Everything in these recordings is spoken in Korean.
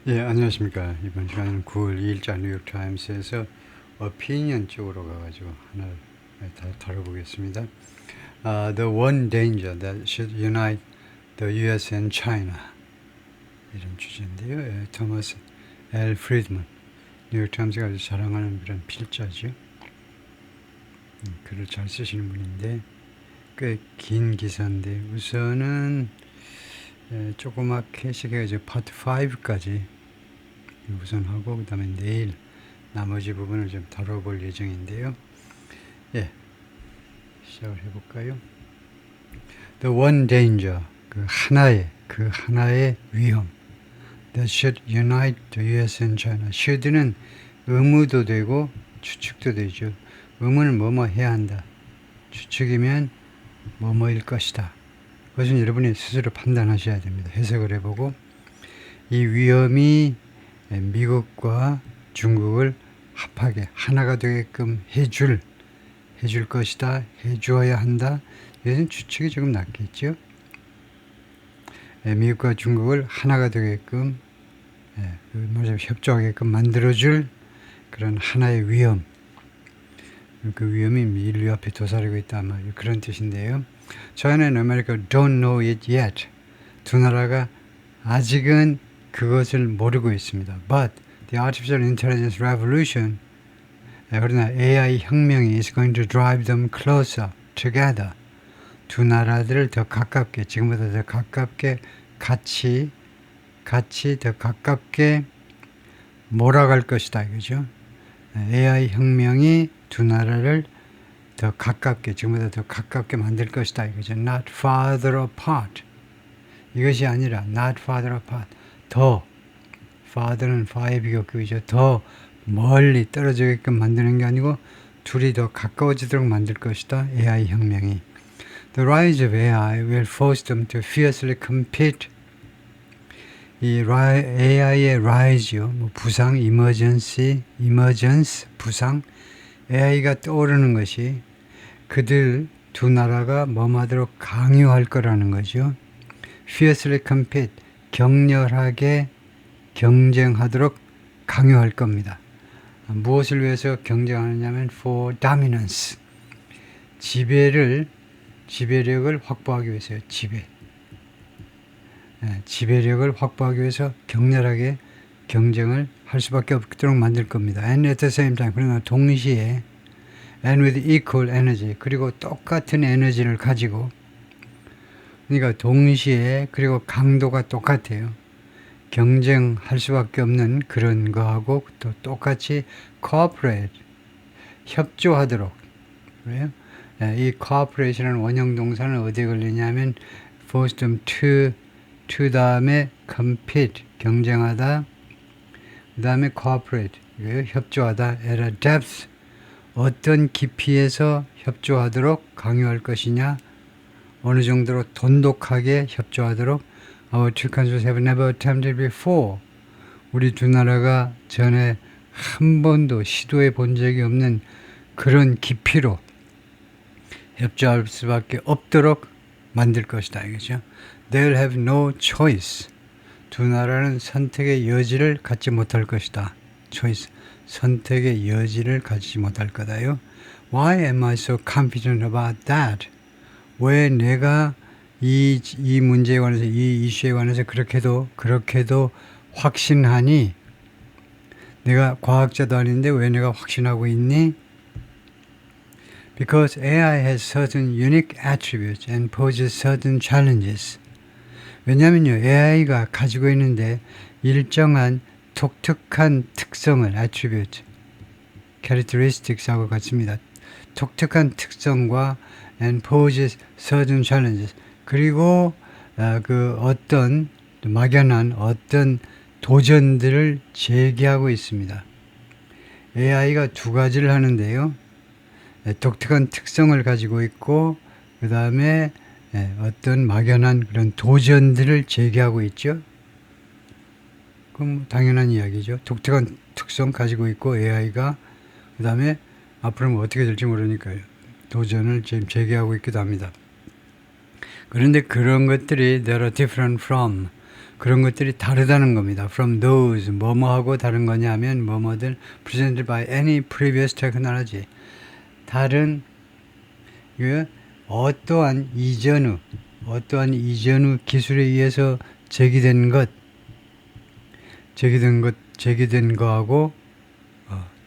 예, 안녕하십니까. 이번 시간은 9월 2일자 뉴욕타임스에서 오피니언 쪽으로 가가지고 하나 다뤄보겠습니다. The one danger that should unite the U.S. and China, 이런 주제인데요. 예, 토마스 L. 프리드먼, 뉴욕타임스가 아주 자랑하는 그런 필자죠. 글을 잘 쓰시는 분인데 꽤 긴 기사인데 우선은 조그맣게 시켜가지고 파트 5까지 우선 하고 그 다음에 내일 나머지 부분을 좀 다뤄볼 예정인데요. 예, 시작을 해볼까요? The one danger, 그 하나의 위험. That should unite the U.S. and China. should는 의무도 되고 추측도 되죠. 의무는 뭐뭐 해야 한다. 추측이면 뭐뭐일 것이다. 그것은 여러분이 스스로 판단하셔야 됩니다. 해석을 해보고 이 위험이 미국과 중국을 합하게 하나가 되게끔 해줄 것이다. 해주어야 한다. 이것은 추측이 조금 낫겠죠. 미국과 중국을 하나가 되게끔 협조하게끔 만들어줄 그런 하나의 위험. 그 위험이 인류 앞에 도사리고 있다. 아마 그런 뜻인데요. China and America don't know it yet. 두 나라가 아직은 그것을 모르고 있습니다. But the artificial intelligence revolution, 그러나 AI 혁명이 is going to drive them closer together. 두 나라들을 더 가깝게, 지금보다 더 가깝게 같이 더 가깝게 몰아갈 것이다. 이거죠. AI 혁명이 두 나라를 더 가깝게, 지금보다 더 가깝게 만들 것이다. 이거죠. Not farther apart. 이것이 아니라 not farther apart. 더, farther는 far의 비교급이죠. 더 멀리 떨어지게끔 만드는 게 아니고 둘이 더 가까워지도록 만들 것이다. AI 혁명이. The rise of AI will force them to fiercely compete. 이 AI의 rise요. 부상, emergence, 부상. AI가 떠오르는 것이 그들 두 나라가 뭐하도록 강요할 거라는 거죠. Fiercely compete, 격렬하게 경쟁하도록 강요할 겁니다. 무엇을 위해서 경쟁하느냐면 for dominance, 지배력을 확보하기 위해서요. 지배력을 확보하기 위해서 격렬하게 경쟁을 할 수밖에 없도록 만들 겁니다. And at the same time, 그러나 동시에 and with equal energy, 그리고 똑같은 에너지를 가지고, 그러니까 동시에 그리고 강도가 똑같아요. 경쟁할 수밖에 없는 그런 거하고 또 똑같이 cooperate, 협조하도록. 그래요? 이 cooperation이라는 원형 동사는 어디에 걸리냐면 force them to 다음에 compete, 경쟁하다, 그 다음에 cooperate, 협조하다, at a depth, 어떤 깊이에서 협조하도록 강요할 것이냐, 어느 정도로 돈독하게 협조하도록. Our two countries have never attempted before. 우리 두 나라가 전에 한 번도 시도해 본 적이 없는 그런 깊이로 협조할 수밖에 없도록 만들 것이다. 이거죠. They'll have no choice. 두 나라는 선택의 여지를 갖지 못할 것이다. choice. 선택의 여지를 갖지 못할 거다요. Why am I so confident about that? 왜 내가 이 문제에 관해서, 이 이슈에 관해서 그렇게도 확신하니? 내가 과학자도 아닌데 왜 내가 확신하고 있니? Because AI has certain unique attributes and poses certain challenges. 왜냐면요, AI가 가지고 있는데 일정한 독특한 특성을 attribute, characteristics하고 같습니다. 독특한 특성과 and poses certain challenges. 그리고 막연한 어떤 도전들을 제기하고 있습니다. AI가 두 가지를 하는데요. 독특한 특성을 가지고 있고 그 다음에 어떤 막연한 그런 도전들을 제기하고 있죠. 그럼 당연한 이야기죠. 독특한 특성 가지고 있고 AI가 그 다음에 앞으로 어떻게 될지 모르니까요. 도전을 지금 제기하고 있기도 합니다. 그런데 그런 것들이 they are different from, 그런 것들이 다르다는 겁니다. From those 뭐뭐하고 다른 거냐 하면 뭐뭐들 presented by any previous technology 다른 그 어떠한 이전의 기술에 의해서 제기된 거하고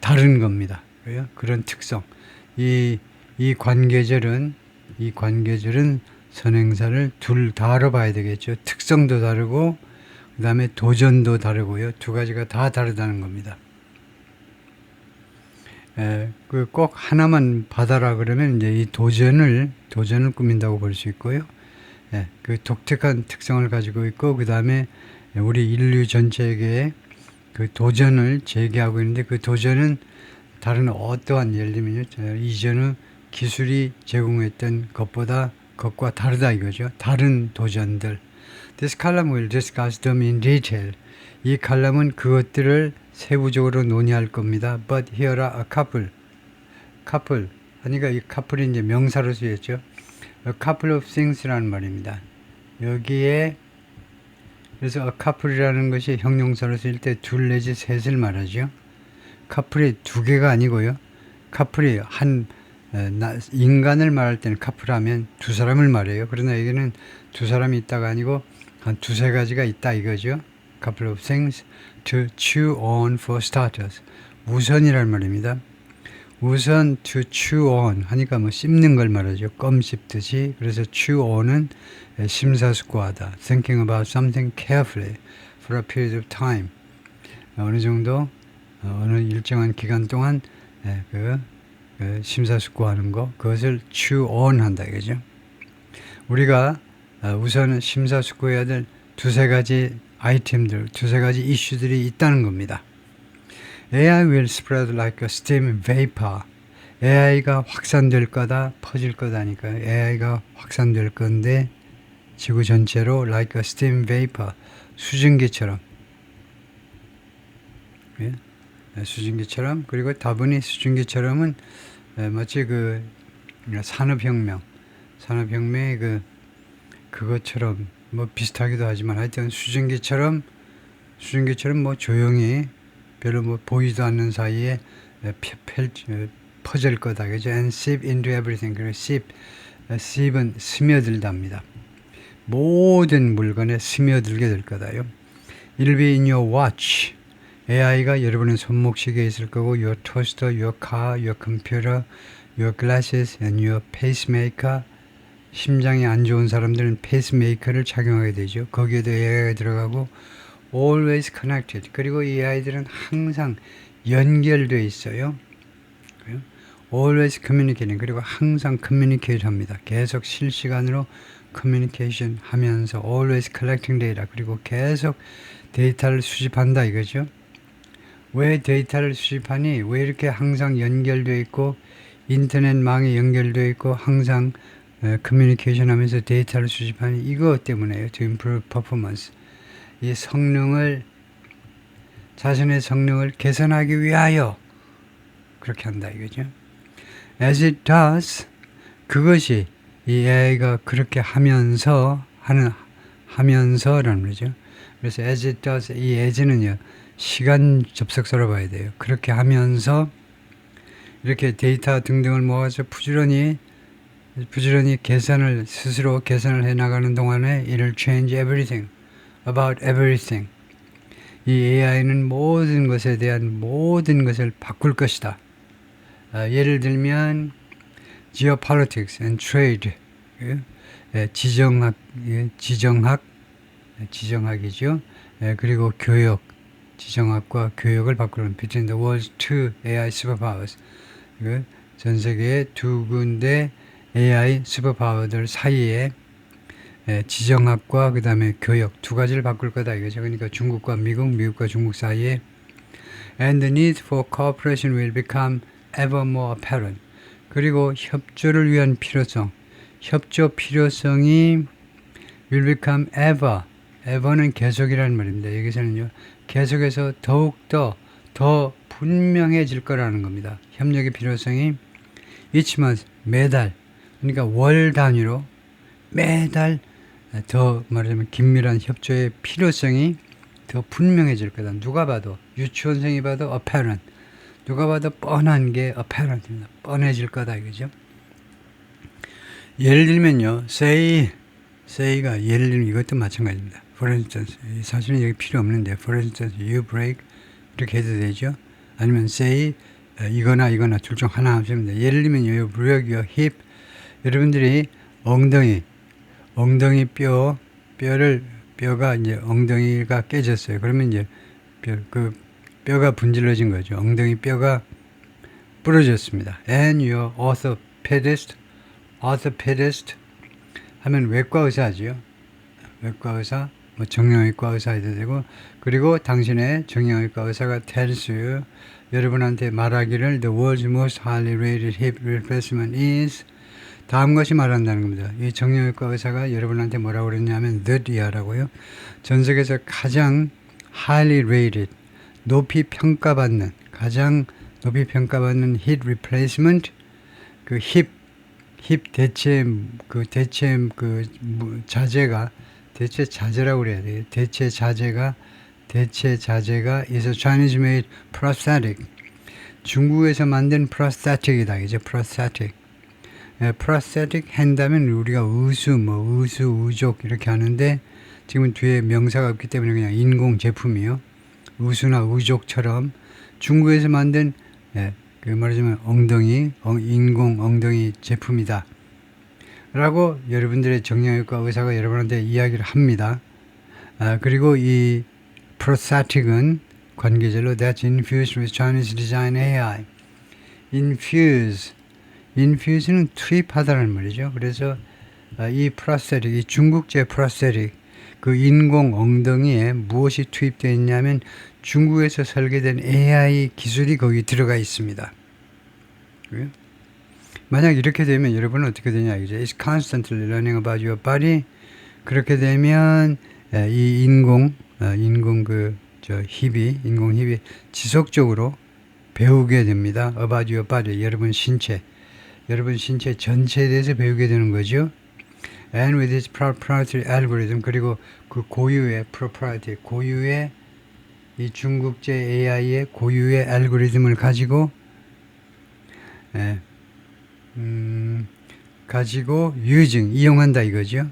다른 겁니다. 그런 특성. 이 관계절은 선행사를 둘 다로 봐야 되겠죠. 특성도 다르고 그 다음에 도전도 다르고요. 두 가지가 다 다르다는 겁니다. 꼭 하나만 받아라 그러면 이제 이 도전을 꾸민다고 볼 수 있고요. 그 독특한 특성을 가지고 있고 그 다음에 우리 인류 전체에게 그 도전을 제기하고 있는데 그 도전은 다른 어떠한 예를 들면 이전의 기술이 제공했던 것과 다르다 이거죠. 다른 도전들. This column will discuss them in detail. 이 칼럼은 그것들을 세부적으로 논의할 겁니다. But here are a couple. 하니까 이 couple이 이제 명사로 쓰였죠. A couple of things라는 말입니다. 여기에 그래서 a couple이라는 것이 형용사로 쓰일 때 둘 내지 셋을 말하죠. couple이 두 개가 아니고요. couple이 인간을 말할 때는 couple하면 두 사람을 말해요. 그러나 여기는 두 사람이 있다가 아니고 한 두세 가지가 있다 이거죠. couple of things to chew on for starters. 우선이란 말입니다. 우선 to chew on 하니까 뭐 씹는 걸 말하죠. 껌 씹듯이. 그래서 chew on은 심사숙고하다. thinking about something carefully for a period of time. 어느 정도 어느 일정한 기간 동안 심사숙고하는 거 그것을 chew on 한다 이거죠. 우리가 우선은 심사숙고해야 될 두세 가지 아이템들, 두세 가지 이슈들이 있다는 겁니다. AI will spread like a steam vapor. AI가 확산될 거다, 퍼질 거다니까요. AI가 확산될 건데 지구 전체로 like a steam vapor, 수증기처럼. 수증기처럼. 그리고 다분히 수증기처럼은 마치 산업혁명의 그것처럼 뭐 비슷하기도 하지만 하여튼 수증기처럼 뭐 조용히 별로 뭐 보이지도 않는 사이에 퍼질 거다. 그죠? And seep into everything. 그리고 seep은 스며들답니다. 모든 물건에 스며들게 될 거다요. It'll be in your watch. AI가 여러분의 손목시계에 있을 거고 your toaster, your car, your computer, your glasses and your pacemaker. 심장이 안 좋은 사람들은 페이스메이커를 착용하게 되죠. 거기에도 AI가 들어가고 always connected. 그리고 이 아이들은 항상 연결되어 있어요. always communicating. 그리고 항상 communicate 합니다. 계속 실시간으로 communication 하면서 always collecting data. 그리고 계속 데이터를 수집한다 이거죠. 왜 데이터를 수집하니? 왜 이렇게 항상 연결되어 있고 인터넷망에 연결되어 있고 항상 커뮤니케이션 하면서 데이터를 수집하니? 이거 때문에요. To improve performance. 이 자신의 성능을 개선하기 위하여 그렇게 한다 이거죠. As it does, 그것이 이 AI가 그렇게 하면서라는 거죠. 그래서 as it does, 이 as는요 시간 접속사로 봐야 돼요. 그렇게 하면서 이렇게 데이터 등등을 모아서 부지런히 스스로 개선을 해 나가는 동안에 it'll change everything, about everything. 이 AI는 모든 것에 대한 모든 것을 바꿀 것이다. 예를 들면 geopolitics and trade, 지정학이죠. 그리고 교육, 지정학과 교육을 바꾸는 between the world's two AI superpowers. 전 세계의 두 군데 AI 슈퍼파워들 사이에 지정학과 그 다음에 교육 두 가지를 바꿀 거다 이거죠. 그러니까 중국과 미국과 중국 사이에 and the need for cooperation will become ever more apparent. 그리고 협조를 위한 협조 필요성이 will become ever는 계속이라는 말입니다. 여기서는요 계속해서 더욱더 더 분명해질 거라는 겁니다. 협력의 필요성이 each month 매달 그러니까 월 단위로 매달 더 말하자면 긴밀한 협조의 필요성이 더 분명해질 거다. 누가 봐도 유치원생이 봐도 apparent, 누가 봐도 뻔한 게 apparent입니다. 뻔해질 거다 이거죠. 예를 들면요, say가 예를 들면 이것도 마찬가지입니다. For instance, 사실은 여기 필요 없는데 for instance, you break 이렇게 해도 되죠. 아니면 say 이거나 둘 중 하나 하시면 돼요. 예를 들면 you break your hip, 여러분들이 엉덩이 뼈가 이제 엉덩이가 깨졌어요. 그러면 이제 뼈가 분질러진 거죠. 엉덩이 뼈가 부러졌습니다. And your orthopedist 하면 외과 의사죠. 외과 의사, 뭐 정형외과 의사 해도 되고, 그리고 당신의 정형외과 의사가 tells you, 여러분한테 말하기를 the world's most highly rated hip replacement is 다음 것이 말한다는 겁니다. 이 정형외과 의사가 여러분한테 뭐라고 그랬냐면 that이라고요. 전 세계에서 가장 highly rated, 가장 높이 평가받는 hip replacement, 그 힙 대체 자재라고 그래야 돼요. 대체 자재가 is a Chinese made prosthetic. 중국에서 만든 prosthetic이다. 이제 prosthetic. prosthetic 한다면 우리가 의족 이렇게 하는데, 지금은 뒤에 명사가 없기 때문에 그냥 인공 제품이요. 의수나 의족처럼 중국에서 만든 그 말하자면 인공 엉덩이 제품이다 라고 여러분들의 정형외과 의사가 여러분한테 이야기를 합니다. 그리고 이 prosthetic은 관계절로 that's infused with Chinese design AI. infuse는 투입하다는 말이죠. 그래서 이 prosthetic, 이 중국제 prosthetic, 그 인공 엉덩이에 무엇이 투입되어 있냐면 중국에서 설계된 AI 기술이 거기 들어가 있습니다. 만약 이렇게 되면 여러분은 어떻게 되냐 이제 It's constantly learning about your body. 그렇게 되면 이 인공 힙이 지속적으로 배우게 됩니다. About your body, 여러분 신체 전체에 대해서 배우게 되는 거죠. And with its proprietary algorithm, 그리고 그 고유의 이 중국제 AI의 고유의 알고리즘을 가지고 이용한다 이거죠.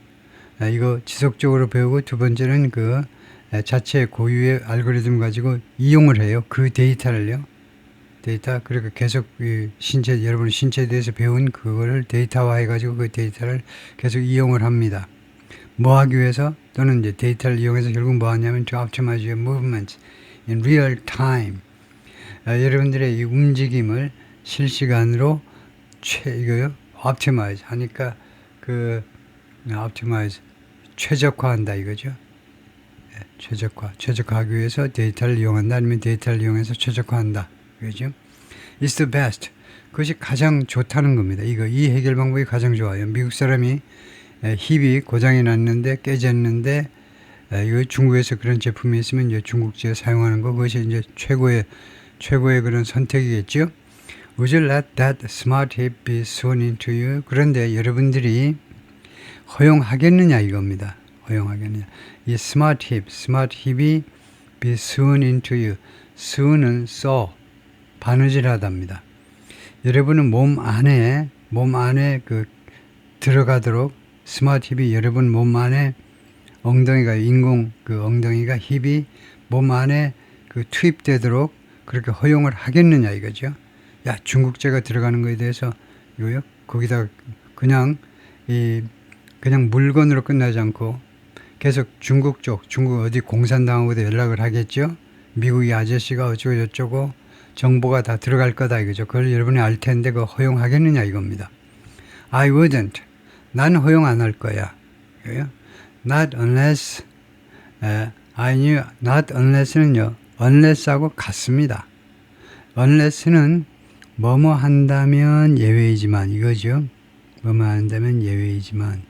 이거 지속적으로 배우고, 두 번째는 그 자체 고유의 알고리즘 가지고 이용을 해요. 그 데이터를요. 그리고 계속 여러분 신체에 대해서 배운 그거를 데이터화 해가지고 그 데이터를 계속 이용을 합니다. 뭐 하기 위해서? 또는 이제 데이터를 이용해서 결국 뭐 하냐면 to optimize your movements in real time. 여러분들의 이 움직임을 실시간으로 optimize 하니까 optimize 최적화한다 이거죠. 최적화하기 위해서 데이터를 이용한다, 아니면 데이터를 이용해서 최적화한다. 그죠? It's the best. 그것이 가장 좋다는 겁니다. 이 해결 방법이 가장 좋아요. 미국 사람이 힙이 고장이 났는데, 깨졌는데, 이거 중국에서 그런 제품이 있으면 이제 중국제에 사용하는 거, 그것이 이제 최고의 그런 선택이겠죠. Would you let that smart hip be sewn into you? 그런데 여러분들이 허용하겠느냐 이겁니다. 허용하겠느냐. 이 smart 힙이 be sewn into you. sewn은 바느질하답니다. 여러분은 몸 안에 들어가도록 스마트 힙이 여러분 몸 안에 엉덩이가 힙이 몸 안에 투입되도록 그렇게 허용을 하겠느냐 이거죠. 야, 중국제가 들어가는 거에 대해서 이거요. 거기다 그냥 물건으로 끝나지 않고 계속 중국 어디 공산당하고도 연락을 하겠죠. 미국의 아저씨가 어쩌고 저쩌고 정보가 다 들어갈 거다 이거죠. 그걸 여러분이 알 텐데 그거 허용하겠느냐 이겁니다. I wouldn't. 난 허용 안 할 거야. Not unless I knew. Not unless는요. unless하고 같습니다. unless는 뭐뭐 한다면 예외이지만 이거죠. 뭐뭐 한다면 예외이지만.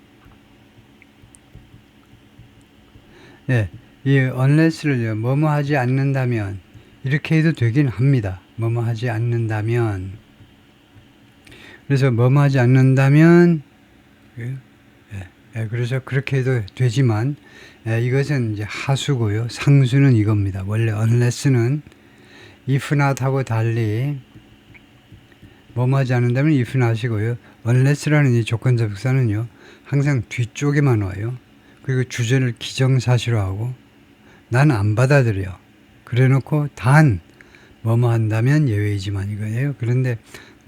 이 unless를요. 뭐뭐 하지 않는다면 이렇게 해도 되긴 합니다. 뭐뭐 하지 않는다면. 그래서 뭐뭐 하지 않는다면 그래서 그렇게 해도 되지만 이것은 이제 하수고요. 상수는 이겁니다. 원래 unless는 if not하고 달리 뭐뭐 하지 않는다면 if not이고요. unless라는 이 조건접속사는요. 항상 뒤쪽에만 와요. 그리고 주제를 기정사실화하고 난 안 받아들여. 그래놓고 단 뭐뭐 한다면 예외이지만 이거예요. 그런데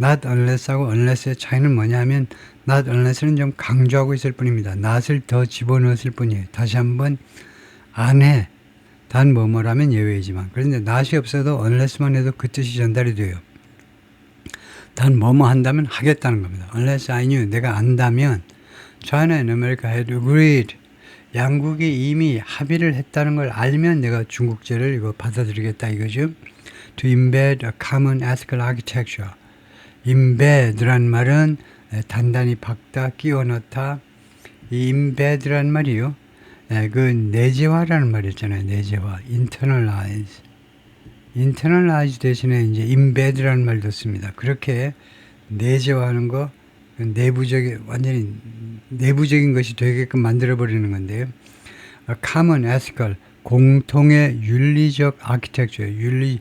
not unless하고 unless의 차이는 뭐냐 하면 not unless는 좀 강조하고 있을 뿐입니다. not을 더 집어넣었을 뿐이에요. 다시 한번 안 해. 단 뭐뭐라면 예외이지만. 그런데 not이 없어도 unless만 해도 그 뜻이 전달이 돼요. 단 뭐뭐 한다면 하겠다는 겁니다. Unless I knew. 내가 안다면 China and America had agreed. 양국이 이미 합의를 했다는 걸 알면 내가 중국제를 이거 받아들이겠다 이거죠. To embed a common ethical architecture. embed란 말은 단단히 박다, 끼워 넣다. 이 embed란 말이요. 그 내재화라는 말이 있잖아요. 내재화. internalize. internalize 대신에 이제 embed라는 말도 씁니다. 그렇게 내재화하는 거, 완전히 내부적인 것이 되게끔 만들어버리는 건데요. common ethical, 공통의 윤리적 아키텍처, 윤리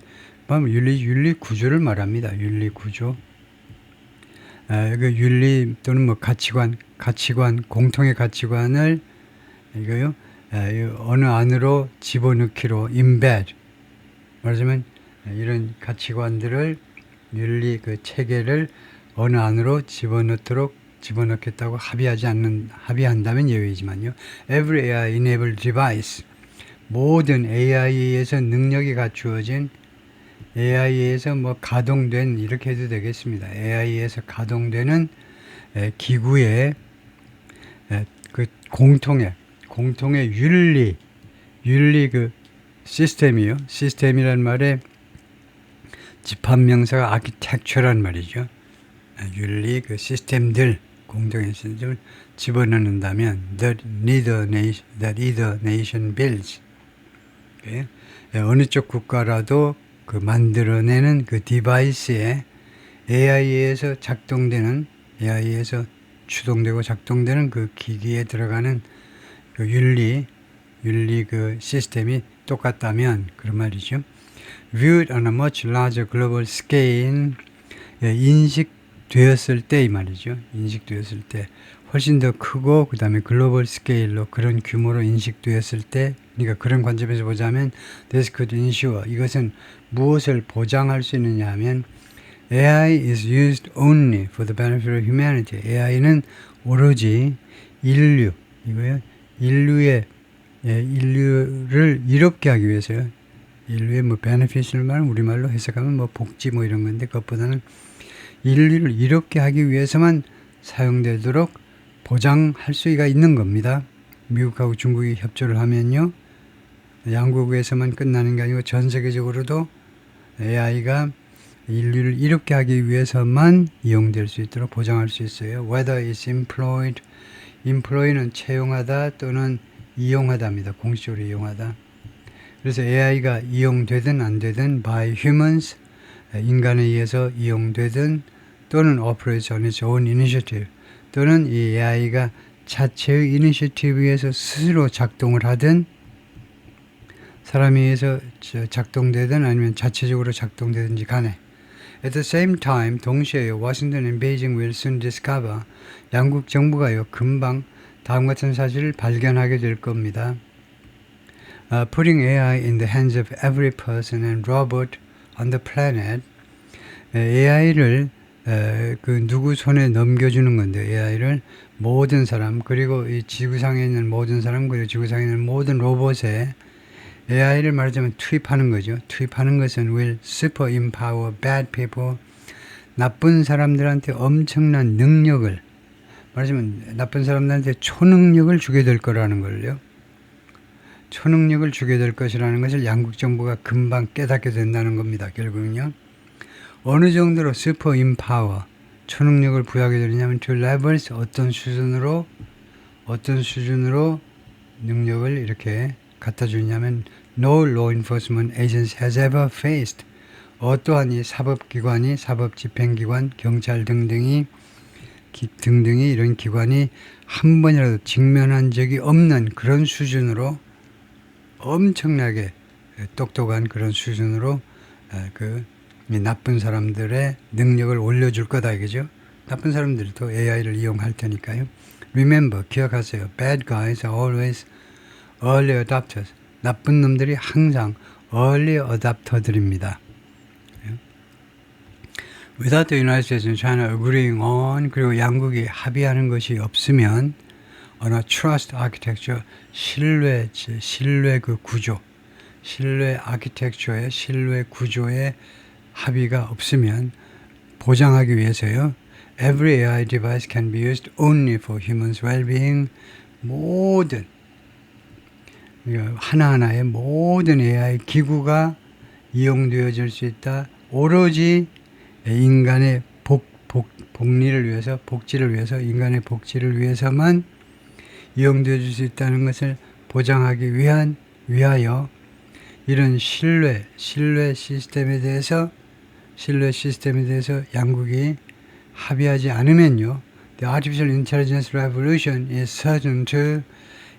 구조를 말합니다. 윤리 구조. 그 윤리 또는 뭐 가치관, 공통의 가치관을 이거요, 어느 안으로 집어넣기로 embed. 말하자면 이런 가치관들을 윤리 그 체계를 어느 안으로 집어넣겠다고 합의한다면 예외이지만요. Every AI enabled device. 모든 AI에서 능력이 갖추어진 AI에서 뭐 가동된 이렇게 해도 되겠습니다. AI에서 가동되는 기구의 그 공통의 윤리 그 시스템이요. 시스템이란 말에 집합명사가 architecture란 말이죠. 윤리 그 시스템들 공동의 시스템을 집어넣는다면 that either nation builds. 어느 쪽 국가라도 그 만들어내는 그 디바이스에 AI에서 추동되고 작동되는 그 기기에 들어가는 그 윤리 그 시스템이 똑같다면 그런 말이죠. Viewed on a much larger global scale. 인식되었을 때 이 말이죠. 인식되었을 때 훨씬 더 크고 그 다음에 글로벌 스케일로 그런 규모로 인식되었을 때 그러니까 그런 관점에서 보자면 this could ensure 이것은 무엇을 보장할 수 있느냐 하면 AI is used only for the benefit of humanity. AI는 오로지 인류를 이롭게 하기 위해서요. 인류의 뭐 benefit을 말은 우리말로 해석하면 뭐 복지 뭐 이런 건데 그것보다는 인류를 이롭게 하기 위해서만 사용되도록 보장할 수가 있는 겁니다. 미국하고 중국이 협조를 하면요. 양국에서만 끝나는 게 아니고 전 세계적으로도 AI가 인류를 이롭게 하기 위해서만 이용될 수 있도록 보장할 수 있어요. Whether it's employ는 채용하다 또는 이용하다입니다. 공식적으로 이용하다. 그래서 AI가 이용되든 안 되든 by humans, 인간에 의해서 이용되든 또는 operates on its own initiative 또는 이 AI가 자체의 이니셔티브에서 스스로 작동을 하든 사람에 의해서 작동되든 아니면 자체적으로 작동되든지 간에 At the same time, 동시에요. 워싱턴 and 베이징 will soon discover 양국 정부가요. 금방 다음 같은 사실을 발견하게 될 겁니다. Putting AI in the hands of every person and robot on the planet AI를 그 누구 손에 넘겨주는 건데 AI를 모든 사람 그리고 이 지구상에 있는 모든 사람 그리고 지구상에 있는 모든 로봇에 AI를 말하자면 투입하는 거죠. 투입하는 것은 will super empower bad people. 나쁜 사람들한테 엄청난 능력을 말하자면 나쁜 사람들한테 초능력을 주게 될 거라는 걸요. 초능력을 주게 될 것이라는 것을 양국 정부가 금방 깨닫게 된다는 겁니다. 결국은요. 어느 정도로 super empower 초능력을 부여하게 되느냐면 to levels 어떤 수준으로 능력을 이렇게 갖다 주냐면 no law enforcement agency has ever faced 어떠한 이 사법기관이 사법집행기관 경찰 등등이 등등이 이런 기관이 한 번이라도 직면한 적이 없는 그런 수준으로 엄청나게 똑똑한 그런 수준으로 이 나쁜 사람들의 능력을 올려줄 거다 이거죠. 나쁜 사람들도 AI를 이용할 테니까요. Remember, 기억하세요. Bad guys are always early adopters. 나쁜 놈들이 항상 early adopter들입니다. Without the United States and China agreeing on, 그리고 양국이 합의하는 것이 없으면 on a trust architecture, 신뢰 그 구조, 신뢰 아키텍처의 신뢰 구조의 합의가 없으면 보장하기 위해서요. Every AI device can be used only for humans' well-being. 모든 하나하나의 모든 AI 기구가 이용되어질 수 있다. 오로지 인간의 복리를 위해서, 복지를 위해서, 인간의 복지를 위해서만 이용되어질 수 있다는 것을 보장하기 위하여 이런 신뢰 시스템에 대해서 양국이 합의하지 않으면요. The artificial intelligence revolution is certain to,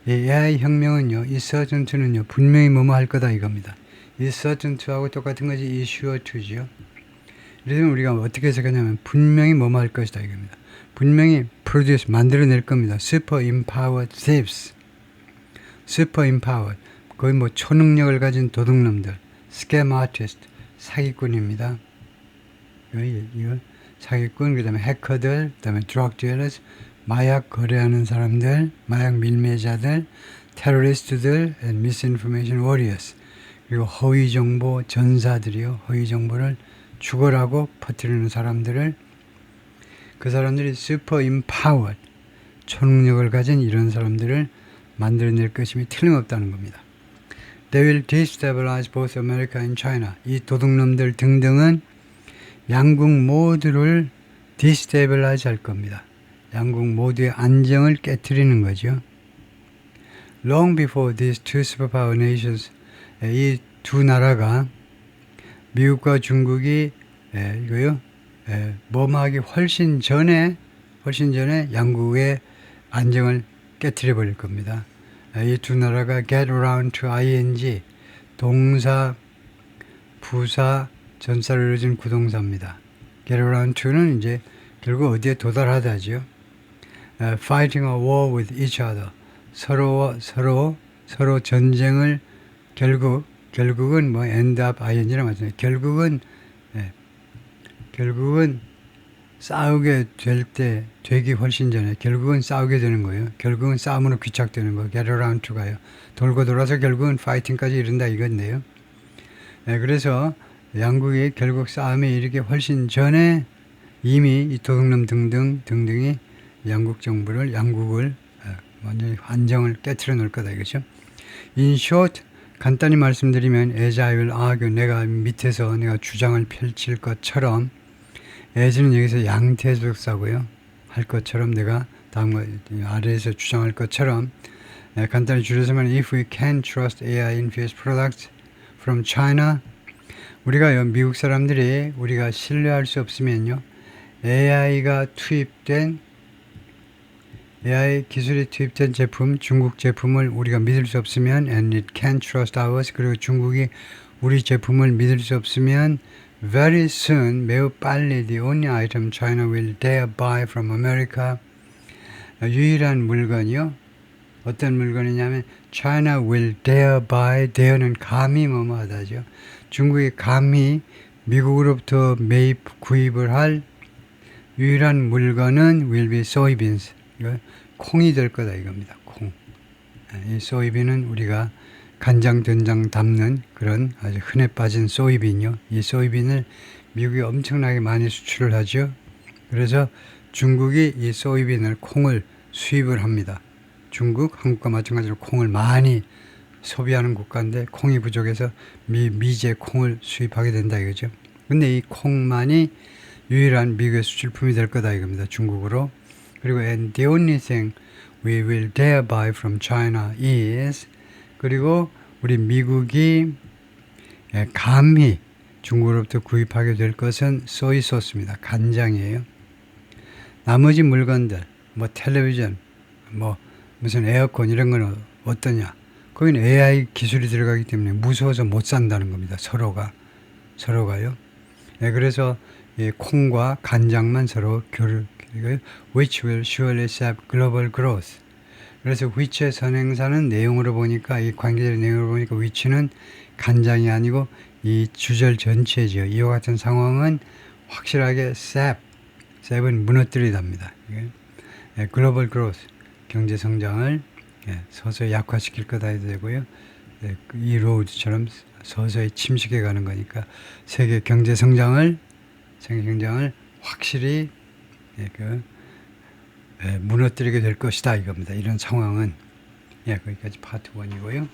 AI 혁명은요, is certain to는요, 분명히 뭐뭐 할 거다 이겁니다. is certain to하고 똑같은 것이 is sure to죠. 그래서 우리가 어떻게 해석하냐면 분명히 뭐뭐 할 것이다 이겁니다. 분명히 produce, 만들어낼 겁니다. super empowered thieves. super empowered. 거의 뭐 초능력을 가진 도둑놈들. scam artist. 사기꾼입니다. 이거 사기꾼, 그 다음에 해커들, 그 다음에 drug dealers, 마약 거래하는 사람들, 마약 밀매자들, 테러리스트들, and misinformation warriors. 그리고 허위정보 전사들이요. 허위정보를 죽어라고 퍼뜨리는 사람들을, 그 사람들이 super empowered, 초능력을 가진 이런 사람들을 만들어낼 것임이 틀림없다는 겁니다. They will destabilize both America and China. 이 도둑놈들 등등은 양국 모두를 destabilize 할 겁니다. 양국 모두의 안정을 깨트리는 거죠. Long before these two superpower nations, 이 두 나라가 미국과 중국이 뭐뭐하기 훨씬 전에 양국의 안정을 깨트려 버릴 겁니다. 이 두 나라가 get around to ing, 동사, 부사, 전사를 이루어진 구동사입니다. get around to는 이제 결국 어디에 도달하다죠. fighting a war with each other, 서로 전쟁을 결국은 뭐 end up ing랑 마찬가지. 결국은 싸우게 되기 훨씬 전에 결국은 싸우게 되는 거예요. 결국은 싸움으로 귀착되는 거예요. get around to가요. 돌고 돌아서 결국은 파이팅까지 이른다 이건데요. 그래서 양국이 결국 싸움에 이르기 훨씬 전에 이미 이 도둑놈 등등이 양국을 완전히 안정을 깨트려 놓을 거다 이거죠. In short, 간단히 말씀드리면 as I will argue, 내가 밑에서 내가 주장을 펼칠 것처럼, as는 여기서 양태속사고요. 할 것처럼 내가 아래에서 주장할 것처럼, 간단히 줄여서면 if we can trust AI infused products from China, 우리가 미국 사람들이 우리가 신뢰할 수 없으면요, AI 기술이 투입된 제품, 중국 제품을 우리가 믿을 수 없으면, and it can't trust ours, 그리고 중국이 우리 제품을 믿을 수 없으면, very soon, 매우 빨리, the only item China will dare buy from America, 유일한 물건이요. 어떤 물건이냐면, China will dare buy, dare는 감히 뭐뭐하다죠. 중국이 감히 미국으로부터 구입을 할 유일한 물건은 will be soybeans. 콩이 될 거다 이겁니다. 콩. 이 소이빈은 우리가 간장, 된장 담는 그런 아주 흔해 빠진 소이빈이요. 이 소이빈을 미국이 엄청나게 많이 수출을 하죠. 그래서 중국이 이 소이빈을, 콩을 수입을 합니다. 한국과 마찬가지로 콩을 많이 소비하는 국가인데 콩이 부족해서 미제 콩을 수입하게 된다 이거죠. 근데 이 콩만이 유일한 미국의 수출품이 될 거다 이겁니다. 중국으로. 그리고 and the only thing we will dare buy from China is, 그리고 우리 미국이 감히 중국으로부터 구입하게 될 것은 소이 소스입니다. 간장이에요. 나머지 물건들, 뭐 텔레비전, 뭐 무슨 에어컨 이런 거는 어떠냐? 거기는 AI 기술이 들어가기 때문에 무서워서 못 산다는 겁니다. 서로가요. 네, 그래서 이 콩과 간장만 서로 which will surely sap global growth. 그래서 which의 선행사는 내용으로 보니까 이 관계적 내용으로 보니까 which는 간장이 아니고 이 주절 전체죠. 이와 같은 상황은 확실하게 sap은 무너뜨리답니다. 예, 글로벌 그로스 경제 성장을 서서히 약화시킬 거다 해도 되고요. 이 로드처럼 서서히 침식해 가는 거니까 세계 경제 성장을 확실히 무너뜨리게 될 것이다 이겁니다. 이런 상황은 거기까지 파트 1이고요.